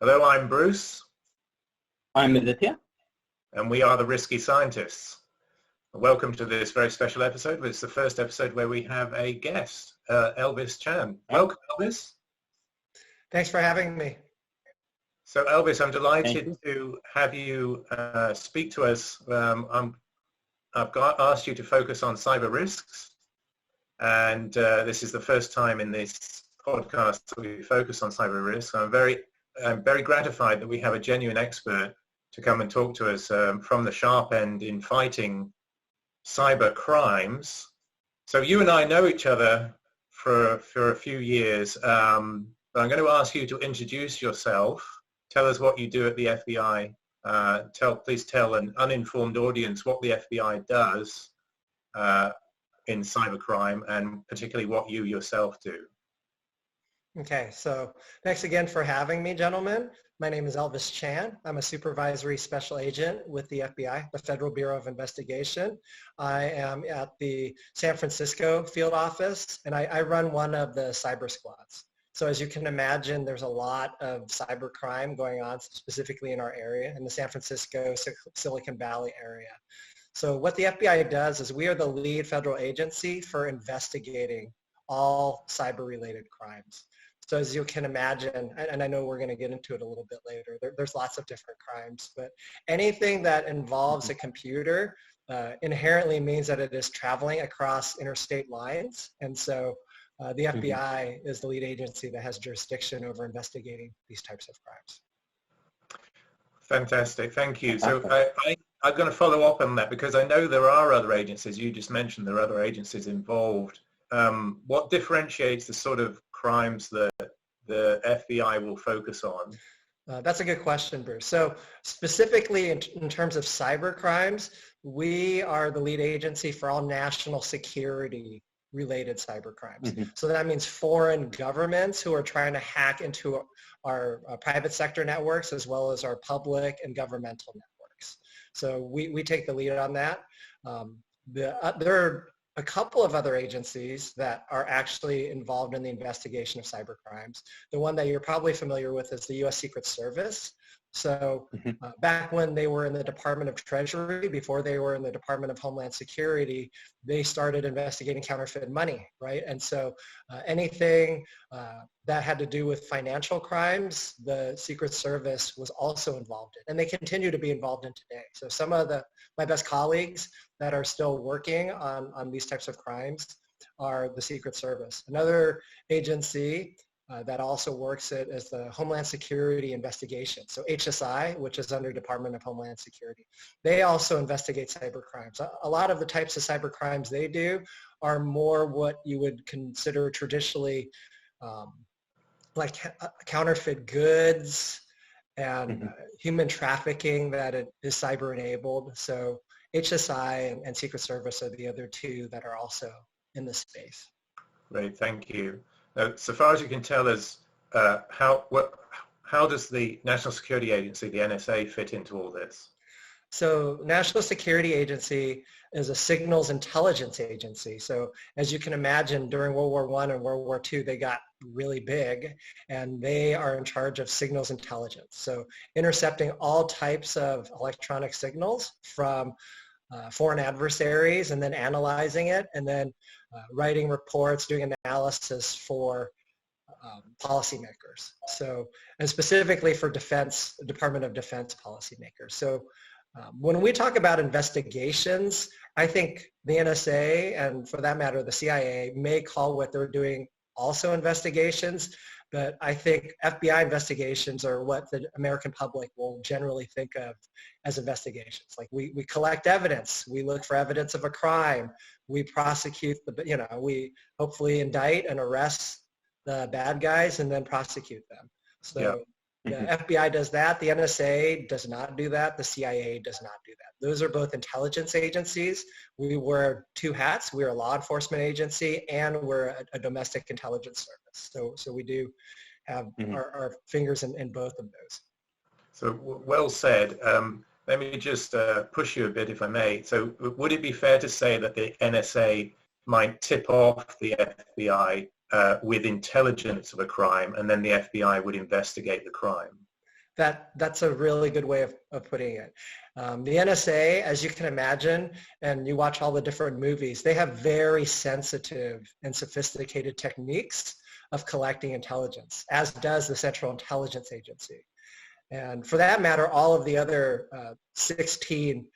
Hello, I'm Bruce, I'm Aditya. and we are the Risky Scientists. Welcome to this very special episode. It's the first episode where we have a guest, Elvis Chan. Welcome, Elvis. Thanks for having me. So, Elvis, I'm delighted to have you speak to us. I've asked you to focus on cyber risks, and this is the first time in this podcast that we focus on cyber risks. I'm very gratified that we have a genuine expert to come and talk to us from the sharp end in fighting cyber crimes. So you and I know each other for a few years, but I'm going to ask you to introduce yourself. Tell us what you do at the FBI. Please tell an uninformed audience what the FBI does in cybercrime, and particularly what you yourself do. Okay, so thanks again for having me, gentlemen. My name is Elvis Chan. I'm a supervisory special agent with the FBI, the Federal Bureau of Investigation. I am at the San Francisco field office, and I run one of the cyber squads. So as you can imagine, there's a lot of cyber crime going on specifically in our area, in the San Francisco, Silicon Valley area. So what the FBI does is we are the lead federal agency for investigating all cyber-related crimes. So as you can imagine, and I know we're going to get into it a little bit later, there's lots of different crimes, but anything that involves a computer inherently means that it is traveling across interstate lines. And so the FBI is the lead agency that has jurisdiction over investigating these types of crimes. Fantastic, thank you. So I'm going to follow up on that because I know there are other agencies. You just mentioned there are other agencies involved. What differentiates the sort of crimes that the FBI will focus on? That's a good question, Bruce. So specifically in terms of cyber crimes, we are the lead agency for all national security related cyber crimes. So that means foreign governments who are trying to hack into our private sector networks as well as our public and governmental networks. So we take the lead on that. There are a couple of other agencies that are actually involved in the investigation of cyber crimes. The one that you're probably familiar with is the U.S. Secret Service. So back when they were in the Department of Treasury, before they were in the Department of Homeland Security, they started investigating counterfeit money, right? And so anything that had to do with financial crimes, the Secret Service was also involved in, and they continue to be involved in today. So some of my best colleagues that are still working on these types of crimes are the Secret Service. Another agency that also works as the Homeland Security Investigation, so HSI, which is under Department of Homeland Security. They also investigate cyber crimes. A lot of the types of cyber crimes they do are more what you would consider traditionally like counterfeit goods and human trafficking that is cyber enabled. So HSI and Secret Service are the other two that are also in the space. Great, thank you. Now, so far as you can tell us, how does the National Security Agency, the NSA, fit into all this? So National Security Agency is a signals intelligence agency. So as you can imagine, during World War I and World War II, they got really big, and they are in charge of signals intelligence. So intercepting all types of electronic signals from foreign adversaries, and then analyzing it, and then writing reports, doing analysis for policymakers. So, and specifically for Department of Defense policymakers. So when we talk about investigations, I think the NSA, and for that matter, the CIA, may call what they're doing also investigations, but I think FBI investigations are what the American public will generally think of as investigations. Like we collect evidence, we look for evidence of a crime, we prosecute we hopefully indict and arrest the bad guys and then prosecute them. So the FBI does that, the NSA does not do that, the CIA does not do that. Those are both intelligence agencies. We wear two hats. We're a law enforcement agency and we're a domestic intelligence service. So we do have our fingers in both of those. So well said. Let me just push you a bit, if I may. So would it be fair to say that the NSA might tip off the FBI with intelligence of a crime, and then the FBI would investigate the crime? That's a really good way of putting it. The NSA, as you can imagine, and you watch all the different movies, they have very sensitive and sophisticated techniques of collecting intelligence, as does the Central Intelligence Agency. And for that matter, all of the other 16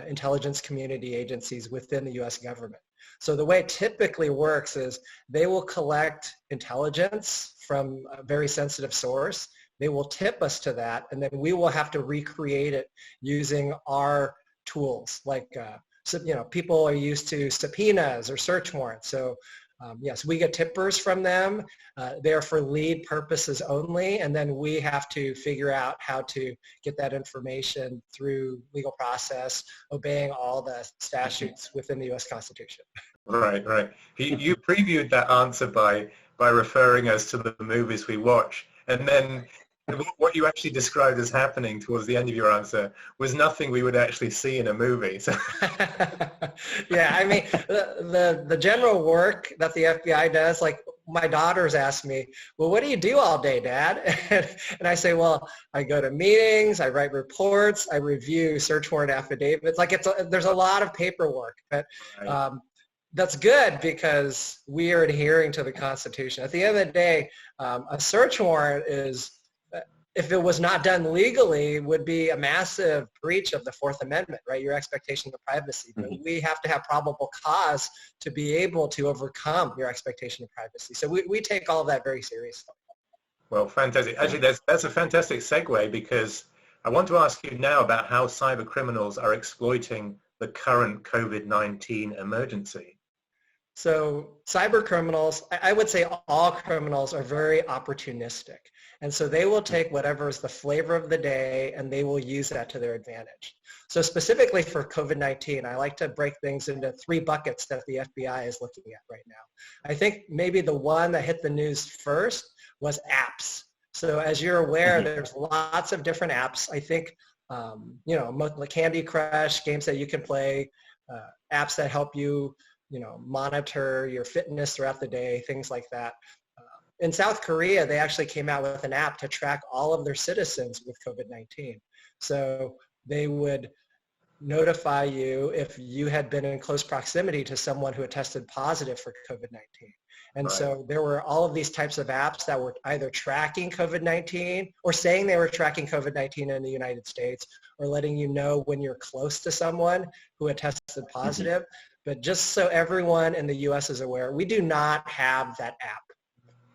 intelligence community agencies within the U.S. government. So the way it typically works is they will collect intelligence from a very sensitive source. They will tip us to that, and then we will have to recreate it using our tools. Like, people are used to subpoenas or search warrants. So yes, we get tippers from them. They're for lead purposes only, and then we have to figure out how to get that information through legal process, obeying all the statutes within the U.S. Constitution. Right, right. You previewed that answer by referring us to the movies we watch, and then what you actually described as happening towards the end of your answer was nothing we would actually see in a movie. So. Yeah, I mean, the general work that the FBI does, like my daughters ask me, well, what do you do all day, Dad? And I say, well, I go to meetings, I write reports, I review search warrant affidavits. Like there's a lot of paperwork, but right. That's good because we are adhering to the Constitution. At the end of the day, a search warrant is, if it was not done legally, would be a massive breach of the Fourth Amendment, right? Your expectation of privacy. But we have to have probable cause to be able to overcome your expectation of privacy. So we take all of that very seriously. Well, fantastic. Actually, that's a fantastic segue, because I want to ask you now about how cyber criminals are exploiting the current COVID-19 emergency. So cyber criminals, I would say all criminals are very opportunistic. And so they will take whatever is the flavor of the day and they will use that to their advantage. So specifically for COVID-19, I like to break things into 3 buckets that the FBI is looking at right now. I think maybe the one that hit the news first was apps. So as you're aware, there's lots of different apps. I think, like Candy Crush, games that you can play, apps that help you, monitor your fitness throughout the day, things like that. In South Korea, they actually came out with an app to track all of their citizens with COVID-19. So they would notify you if you had been in close proximity to someone who had tested positive for COVID-19. And right. So there were all of these types of apps that were either tracking COVID-19 or saying they were tracking COVID-19 in the United States, or letting you know when you're close to someone who had tested positive. But just so everyone in the U.S. is aware, we do not have that app.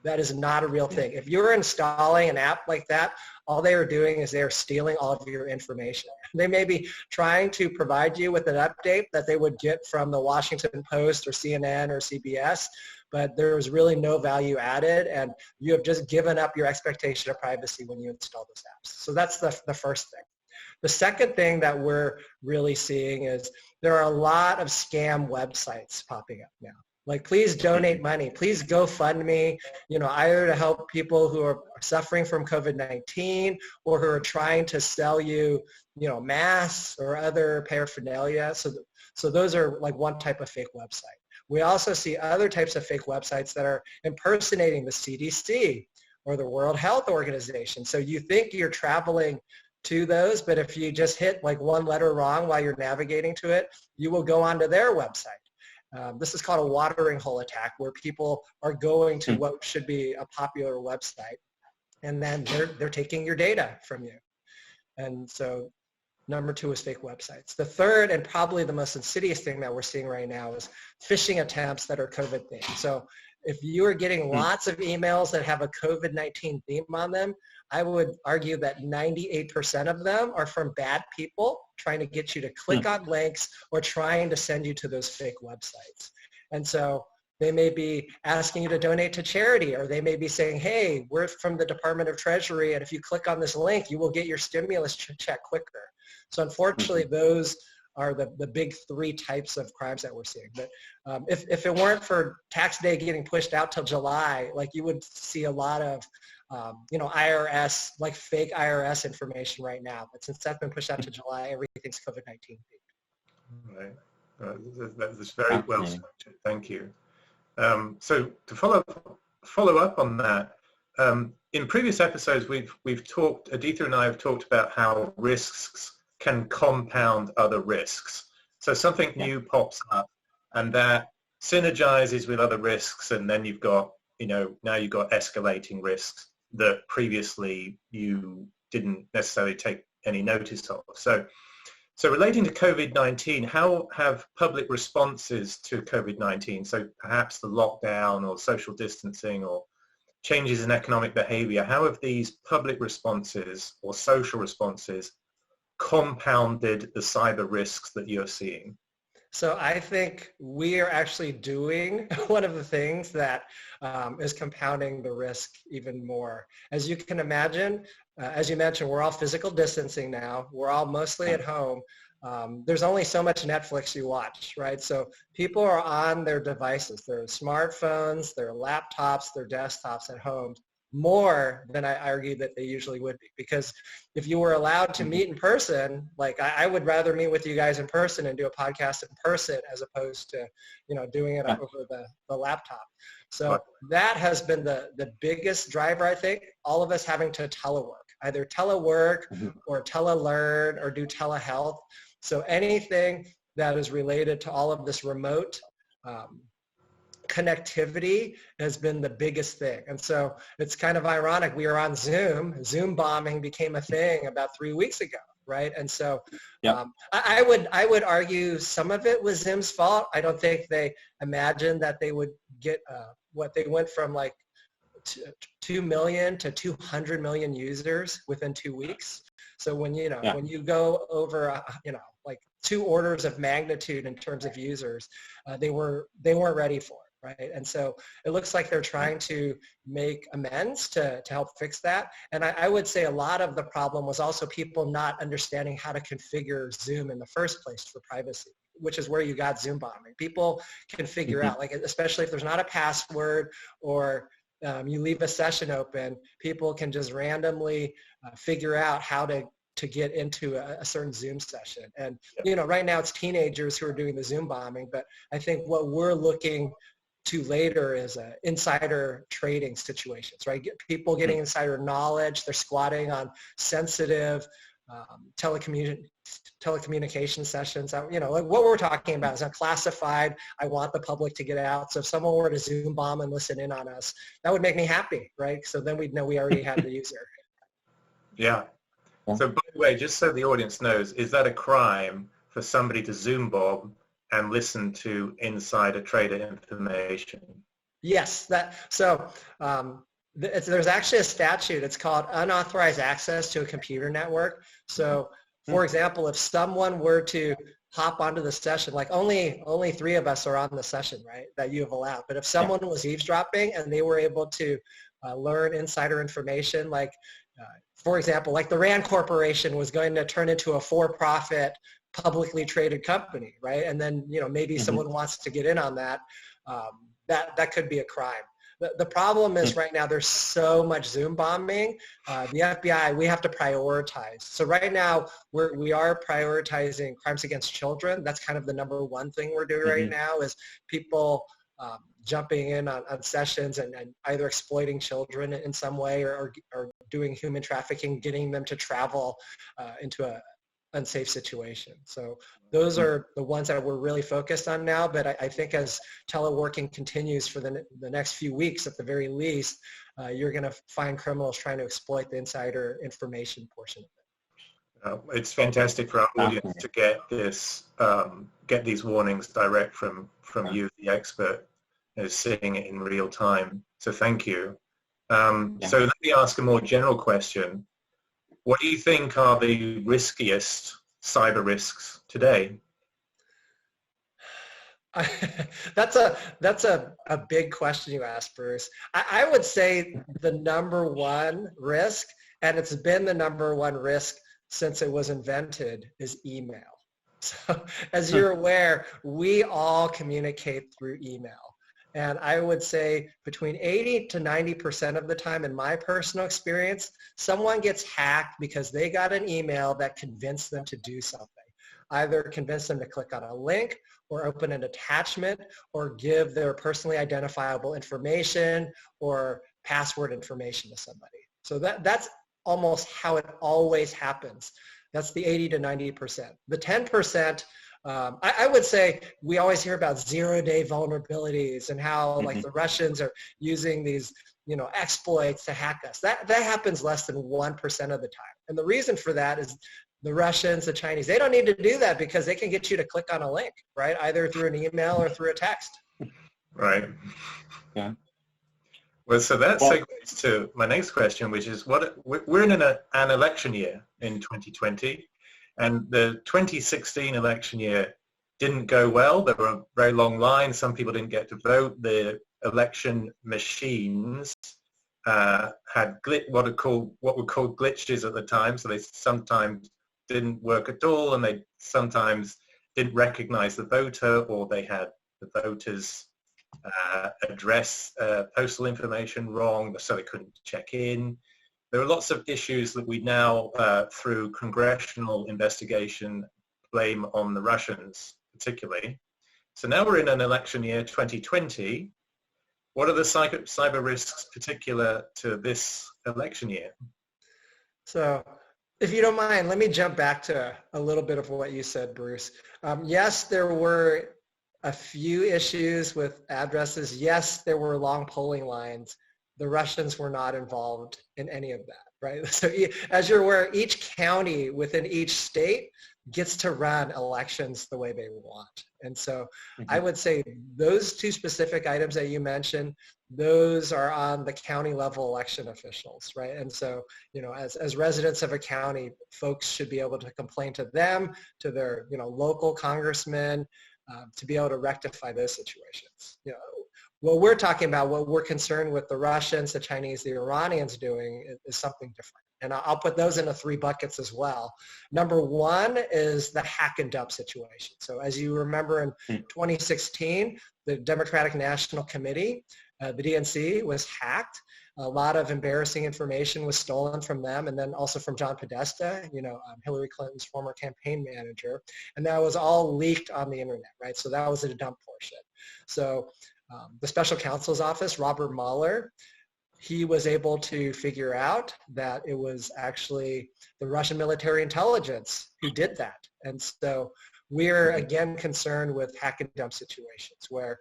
That is not a real thing. If you're installing an app like that, all they are doing is they are stealing all of your information. They may be trying to provide you with an update that they would get from the Washington Post or CNN or CBS, but there is really no value added, and you have just given up your expectation of privacy when you install those apps. So that's the first thing. The second thing that we're really seeing is there are a lot of scam websites popping up now. Like, please donate money. Please GoFundMe, either to help people who are suffering from COVID-19 or who are trying to sell you, masks or other paraphernalia. So those are like one type of fake website. We also see other types of fake websites that are impersonating the CDC or the World Health Organization. So you think you're traveling to those, but if you just hit like one letter wrong while you're navigating to it, you will go onto their website. This is called a watering hole attack, where people are going to what should be a popular website, and then they're taking your data from you. And so number 2 is fake websites. The third, and probably the most insidious thing that we're seeing right now, is phishing attempts that are COVID themed. So if you are getting lots of emails that have a COVID-19 theme on them, I would argue that 98% of them are from bad people trying to get you to click on links or trying to send you to those fake websites. And so they may be asking you to donate to charity, or they may be saying, hey, we're from the Department of Treasury, and if you click on this link, you will get your stimulus check quicker. So unfortunately, those are the big 3 types of crimes that we're seeing. But if it weren't for tax day getting pushed out till July, like, you would see a lot of IRS, like fake IRS information right now. But since that's been pushed out to July, everything's COVID-19. Right. That's very well structured. Thank you. So to follow up on that, in previous episodes, we've talked, Aditya and I have talked about how risks can compound other risks. So something new pops up and that synergizes with other risks, and then you've got, now you've got escalating risks that previously you didn't necessarily take any notice of. So relating to COVID-19, how have public responses to COVID-19, so perhaps the lockdown or social distancing or changes in economic behavior, how have these public responses or social responses compounded the cyber risks that you're seeing? So I think we are actually doing one of the things that is compounding the risk even more. As you can imagine, as you mentioned, we're all physical distancing now. We're all mostly at home. There's only so much Netflix you watch, right? So people are on their devices, their smartphones, their laptops, their desktops at home, more than I argue that they usually would be. Because if you were allowed to meet in person, like I would rather meet with you guys in person and do a podcast in person as opposed to, doing it over the laptop. So that has been the biggest driver, I think, all of us having to telework, either telework or telelearn or do telehealth. So anything that is related to all of this remote connectivity has been the biggest thing. And so it's kind of ironic. We are on Zoom. Zoom bombing became a thing about 3 weeks ago, right? And so I would argue some of it was Zoom's fault. I don't think they imagined that they would get what they went from like 2 million to 200 million users within 2 weeks. So when you go over like 2 orders of magnitude in terms of users, they weren't ready for it. Right. And so it looks like they're trying to make amends to help fix that. And I would say a lot of the problem was also people not understanding how to configure Zoom in the first place for privacy, which is where you got Zoom bombing. People can figure out, like, especially if there's not a password or you leave a session open, people can just randomly figure out how to get into a certain Zoom session. And, right now it's teenagers who are doing the Zoom bombing, but I think what we're looking to later is insider trading situations, right? People getting insider knowledge. They're squatting on sensitive telecommunication sessions. Like what we're talking about is unclassified. I want the public to get out. So if someone were to Zoom bomb and listen in on us, that would make me happy, right? So then we'd know we already had the user. Yeah. So by the way, just so the audience knows, is that a crime for somebody to Zoom bomb and listen to insider trader information? Yes. There's actually a statute. It's called unauthorized access to a computer network. So, for example, if someone were to hop onto the session, like only 3 of us are on the session, right, that you have allowed. But if someone was eavesdropping and they were able to learn insider information, like, for example, like the Rand Corporation was going to turn into a for-profit publicly traded company, right? And then, maybe someone wants to get in on that, that could be a crime. The problem is right now there's so much Zoom bombing. The FBI, we have to prioritize. So right now we are prioritizing crimes against children. That's kind of the number one thing we're doing right now is people jumping in on sessions and either exploiting children in some way or doing human trafficking, getting them to travel into a unsafe situation. So those are the ones that we're really focused on now. But I think as teleworking continues for the next few weeks, at the very least, you're going to find criminals trying to exploit the insider information portion of it. It's fantastic for our audience to get these warnings direct from you, the expert, seeing it in real time. So thank you. So let me ask a more general question. What do you think are the riskiest cyber risks today? That's a big question you asked, Bruce. I would say the number one risk, and it's been the number one risk since it was invented, is email. So as you're aware, we all communicate through email. And I would say between 80 to 90% of the time, in my personal experience, someone gets hacked because they got an email that convinced them to do something. Either convince them to click on a link or open an attachment or give their personally identifiable information or password information to somebody. So that's almost how it always happens. That's the 80 to 90%. The 10%, I would say we always hear about zero-day vulnerabilities and how like the Russians are using these exploits to hack us. That happens less than 1% of the time. And the reason for that is the Russians, the Chinese, they don't need to do that because they can get you to click on a link, right? Either through an email or through a text. Right. Yeah. Well, so that segues to my next question, which is we're in an election year in 2020, and the 2016 election year didn't go well. There were very long lines. Some people didn't get to vote. The election machines had what were called glitches at the time. So they sometimes didn't work at all, and they sometimes didn't recognize the voter, or they had the voters address postal information wrong, so they couldn't check in. There are lots of issues that we now, through congressional investigation, blame on the Russians particularly. So now we're in an election year, 2020. What are the cyber risks particular to this election year? So if you don't mind, let me jump back to a little bit of what you said, Bruce. Yes, there were a few issues with addresses. Yes, there were long polling lines. The Russians were not involved in any of that, right? So as you're aware, each county within each state gets to run elections the way they want. And so I would say those two specific items that you mentioned, those are on the county level election officials, right? And so, as residents of a county, folks should be able to complain to them, to their, local congressmen, to be able to rectify those situations. What we're talking about, what we're concerned with the Russians, the Chinese, the Iranians doing is something different. And I'll put those into 3 buckets as well. Number one is the hack and dump situation. So as you remember in 2016, the Democratic National Committee, the DNC, was hacked. A lot of embarrassing information was stolen from them, and then also from John Podesta, Hillary Clinton's former campaign manager, and that was all leaked on the internet, right? So that was a dump portion. So the special counsel's office, Robert Mueller, he was able to figure out that it was actually the Russian military intelligence who did that. And so we're again concerned with hack and dump situations where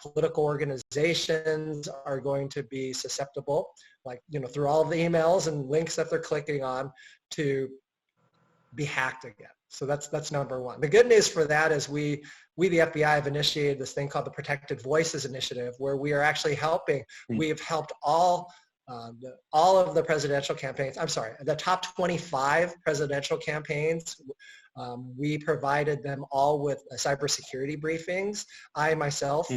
political organizations are going to be susceptible, like, through all of the emails and links that they're clicking on, to be hacked again. So that's number one. The good news for that is we the FBI have initiated this thing called the Protected Voices Initiative, where we are actually helping. We have helped all of the presidential campaigns. I'm sorry, the top 25 presidential campaigns. We provided them all with cybersecurity briefings. I myself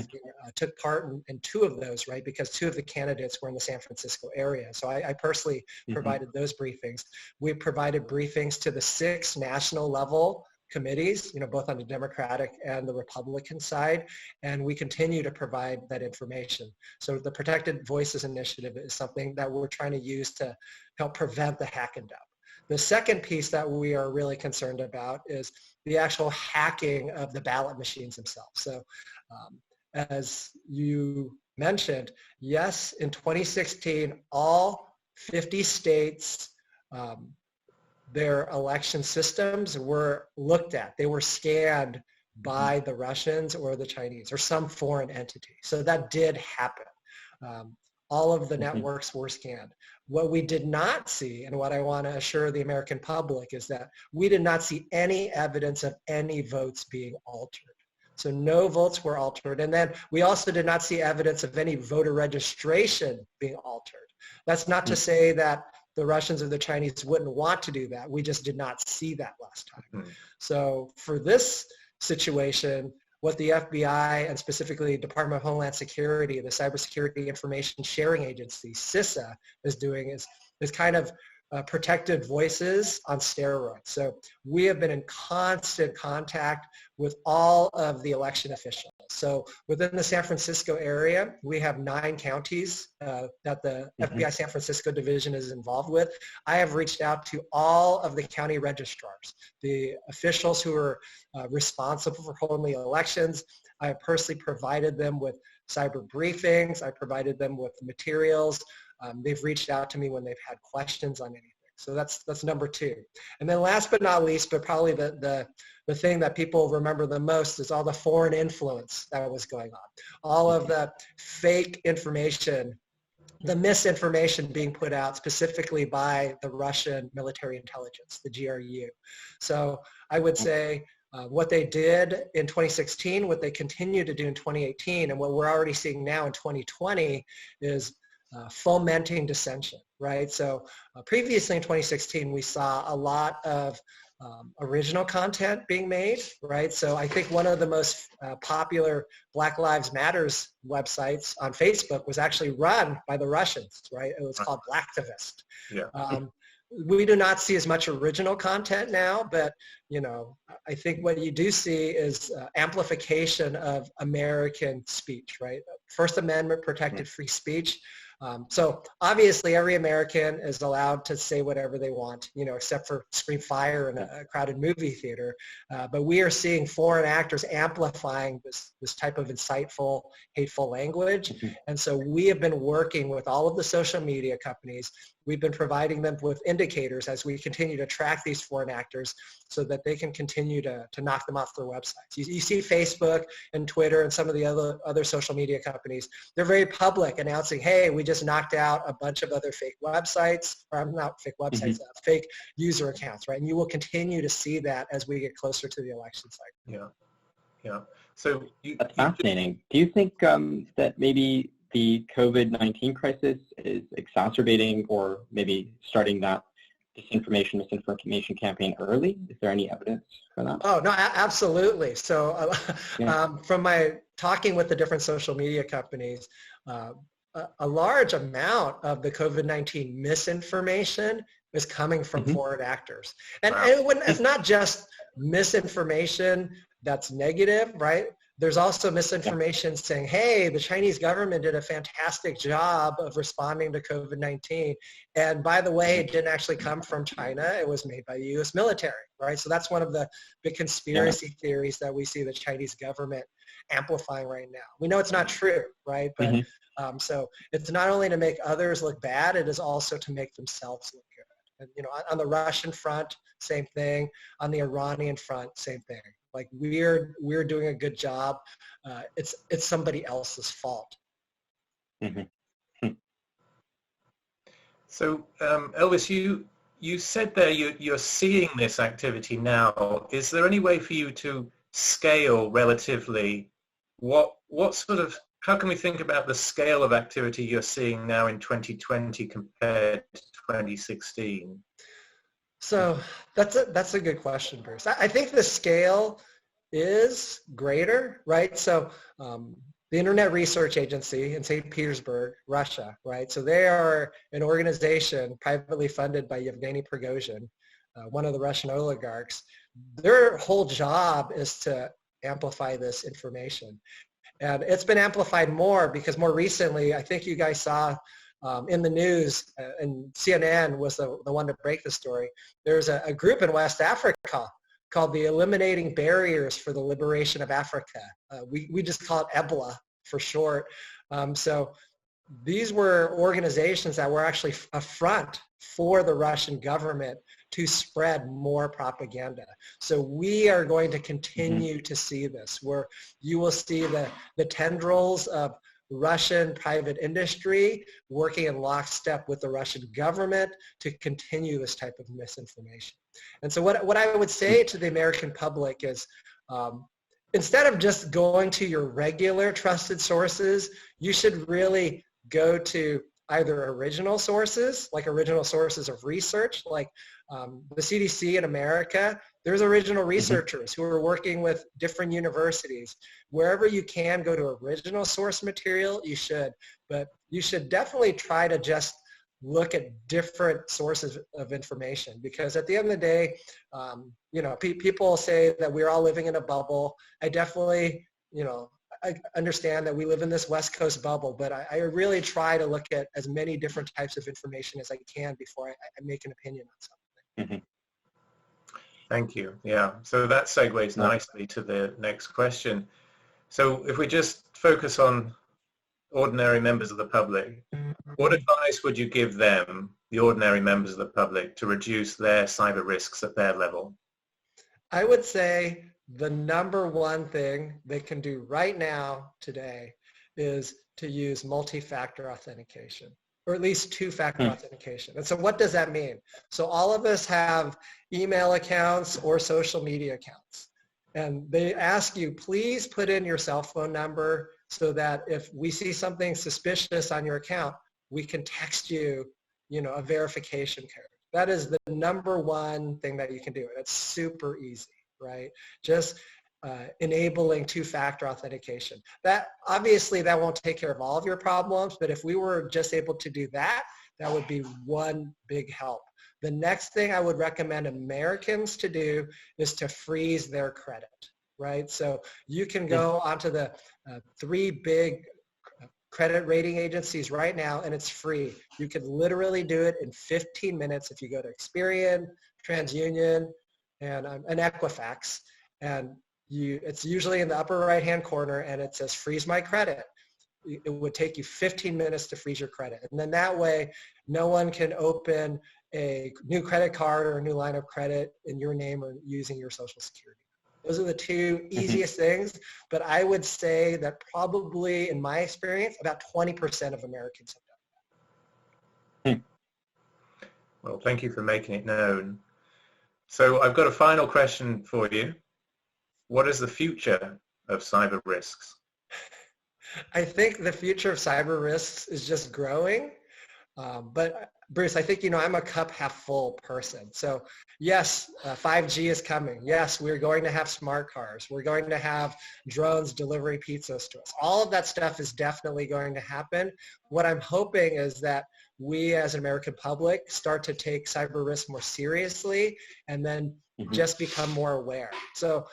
took part in 2 of those, right, because 2 of the candidates were in the San Francisco area. So I personally provided those briefings. We provided briefings to the 6 national level committees, both on the Democratic and the Republican side, and we continue to provide that information. So the Protected Voices Initiative is something that we're trying to use to help prevent the hack and dump. The second piece that we are really concerned about is the actual hacking of the ballot machines themselves. So as you mentioned, yes, in 2016, all 50 states, their election systems were looked at. They were scanned by the Russians or the Chinese or some foreign entity. So that did happen. All of the networks were scanned. What we did not see, and what I want to assure the American public, is that we did not see any evidence of any votes being altered. So no votes were altered. And then we also did not see evidence of any voter registration being altered. That's not to say that the Russians or the Chinese wouldn't want to do that. We just did not see that last time. So for this situation, what the FBI and specifically Department of Homeland Security, the Cybersecurity Information Sharing Agency, CISA, is doing is kind of protected voices on steroids. So we have been in constant contact with all of the election officials. So within the San Francisco area, we have 9 counties that the FBI San Francisco division is involved with. I have reached out to all of the county registrars, the officials who are responsible for holding the elections. I have personally provided them with cyber briefings. I provided them with materials they've reached out to me when they've had questions on anything. So that's number two. And then last but not least, but probably the thing that people remember the most is all the foreign influence that was going on. All of the fake information, the misinformation being put out specifically by the Russian military intelligence, the GRU. So I would say what they did in 2016, what they continue to do in 2018, and what we're already seeing now in 2020 is fomenting dissension, right? So previously in 2016, we saw a lot of original content being made, right? So I think one of the most popular Black Lives Matters websites on Facebook was actually run by the Russians, right? It was called Blacktivist. Yeah. We do not see as much original content now, but I think what you do see is amplification of American speech, right? First Amendment protected free speech. So obviously every American is allowed to say whatever they want, except for scream fire in a crowded movie theater. But we are seeing foreign actors amplifying this type of insightful, hateful language. And so we have been working with all of the social media companies. We've been providing them with indicators as we continue to track these foreign actors so that they can continue to knock them off their websites. You see Facebook and Twitter and some of the other social media companies, they're very public announcing, hey, we just knocked out a bunch of other fake websites, or not fake websites, fake user accounts, right? And you will continue to see that as we get closer to the election cycle. Yeah. So that's fascinating. Do you think that maybe the COVID-19 crisis is exacerbating or maybe starting that misinformation campaign early? Is there any evidence for that? Oh, no, absolutely. So from my talking with the different social media companies, a large amount of the COVID-19 misinformation is coming from foreign actors. And it's not just misinformation that's negative, right? There's also misinformation saying, hey, the Chinese government did a fantastic job of responding to COVID-19. And by the way, it didn't actually come from China. It was made by the U.S. military, right? So that's one of the big conspiracy theories that we see the Chinese government amplifying right now. We know it's not true, right? But so it's not only to make others look bad, it is also to make themselves look good. And, on the Russian front, same thing. On the Iranian front, same thing. Like we're doing a good job. It's somebody else's fault. So Elvis, you said there you're seeing this activity now. Is there any way for you to scale relatively what sort of, how can we think about the scale of activity you're seeing now in 2020 compared to 2016? So that's a good question, Bruce. I think the scale is greater, right? So the Internet Research Agency in St. Petersburg, Russia, right? So they are an organization privately funded by Yevgeny Prigozhin, one of the Russian oligarchs. Their whole job is to amplify this information. And it's been amplified more because more recently, I think you guys saw in the news, and CNN was the one to break the story, there's a group in West Africa called the Eliminating Barriers for the Liberation of Africa. We just call it EBLA for short. So these were organizations that were actually a front for the Russian government to spread more propaganda. So we are going to continue to see this, where you will see the tendrils of Russian private industry working in lockstep with the Russian government to continue this type of misinformation. And so what I would say to the American public is instead of just going to your regular trusted sources, you should really go to either original sources, like original sources of research, like the CDC in America. There's original researchers who are working with different universities. Wherever you can go to original source material, you should. But you should definitely try to just look at different sources of information, because at the end of the day, people say that we're all living in a bubble. I definitely, I understand that we live in this West Coast bubble, but I really try to look at as many different types of information as I can before I make an opinion on something. Thank you. Yeah. So that segues nicely to the next question. So if we just focus on ordinary members of the public, what advice would you give them, the ordinary members of the public, to reduce their cyber risks at their level? I would say the number one thing they can do right now, today, is to use multi-factor authentication, or at least two-factor authentication. And so what does that mean? So all of us have email accounts or social media accounts. And they ask you, please put in your cell phone number so that if we see something suspicious on your account, we can text you, a verification code. That is the number one thing that you can do. And it's super easy, right? Just enabling two-factor authentication. That obviously that won't take care of all of your problems, but if we were just able to do that, that would be one big help. The next thing I would recommend Americans to do is to freeze their credit, right? So you can go onto the 3 big credit rating agencies right now, and it's free. You can literally do it in 15 minutes if you go to Experian, TransUnion, and Equifax. And it's usually in the upper right-hand corner, and it says freeze my credit. It would take you 15 minutes to freeze your credit. And then that way, no one can open a new credit card or a new line of credit in your name or using your Social Security. Those are the 2 easiest things, but I would say that probably, in my experience, about 20% of Americans have done that. Well, thank you for making it known. So I've got a final question for you. What is the future of cyber risks? I think the future of cyber risks is just growing. But Bruce, I think, I'm a cup half full person. So yes, 5G is coming. Yes, we're going to have smart cars. We're going to have drones delivering pizzas to us. All of that stuff is definitely going to happen. What I'm hoping is that we as an American public start to take cyber risk more seriously and then just become more aware. So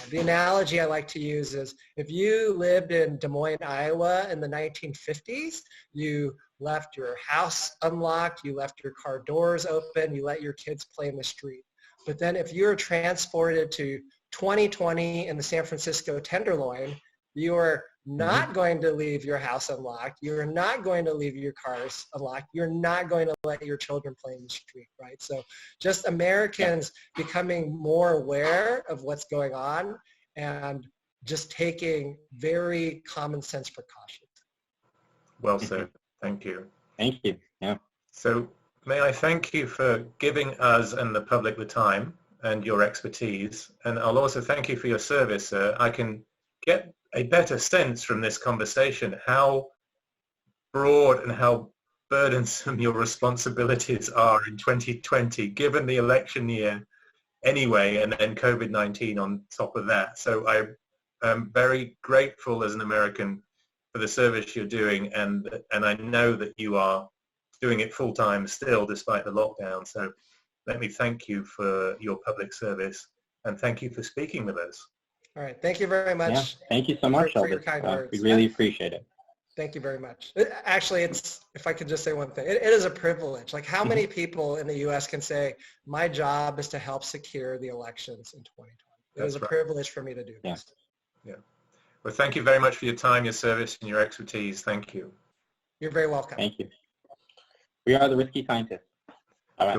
the analogy I like to use is if you lived in Des Moines, Iowa in the 1950s, you left your house unlocked, you left your car doors open, you let your kids play in the street. But then if you're transported to 2020 in the San Francisco Tenderloin, you are not going to leave your house unlocked. You're not going to leave your cars unlocked. You're not going to let your children play in the street, right? So just Americans becoming more aware of what's going on and just taking very common sense precautions. Well said. Thank you. Thank you. Yeah. So may I thank you for giving us and the public the time and your expertise. And I'll also thank you for your service. I can get a better sense from this conversation how broad and how burdensome your responsibilities are in 2020, given the election year anyway, and then COVID-19 on top of that. So I am very grateful as an American for the service you're doing, and I know that you are doing it full-time still despite the lockdown. So let me thank you for your public service, and thank you for speaking with us. All right. Thank you very much. Yeah. Thank you so much, for your Elvis. kind words. We really appreciate it. Thank you very much. Actually, if I could just say one thing, it is a privilege. Like how many people in the U.S. can say, my job is to help secure the elections in 2020? It is a privilege for me to do this. Yeah. Well, thank you very much for your time, your service, and your expertise. Thank you. You're very welcome. Thank you. We are the Risky Scientists. All right.